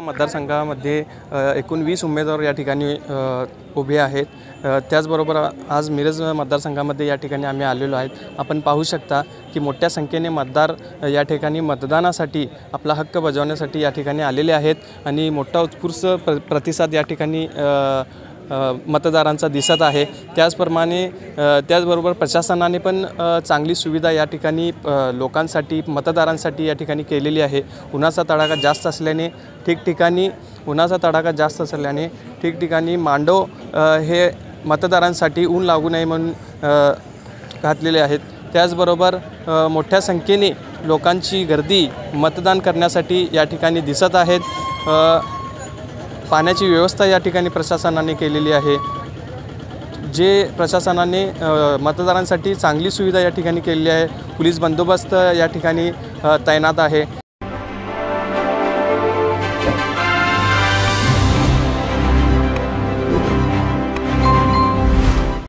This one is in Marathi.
मतदारसंघामध्ये एकूण 20 उमेदवार या ठिकाणी उभे आहेत। त्याचबरोबर आज मिरज मतदारसंघामध्ये या ठिकाणी आम्ही आलेलो आहेत। आपण पाहू शकता की मोठ्या संख्येने मतदार या ठिकाणी मतदानासाठी आपला हक्क बजावण्यासाठी या ठिकाणी आलेले आहेत आणि मोठा उत्स्फूर्त प्रतिसाद या ठिकाणी मतदारांचा दिसत आहे। त्याचबरोबर प्रशासनाने पण चांगली सुविधा या ठिकाणी लोकांसाठी मतदारांसाठी या ठिकाणी केलेली आहे। उन्हाचा तडाखा जास्त असल्याने ठिकठिकाणी मांडव हे मतदारांसाठी ऊन लागू नये म्हणून घातलेले आहेत। त्याचबरोबर मोठ्या संख्येने लोकांची गर्दी मतदान करण्यासाठी या ठिकाणी दिसत आहेत। पाण्याची व्यवस्था या ठिकाणी प्रशासनाने केलेली आहे। प्रशासनाने मतदारांसाठी चांगली सुविधा या ठिकाणी केलेली आहे। पोलीस बंदोबस्त या ठिकाणी तैनात आहे।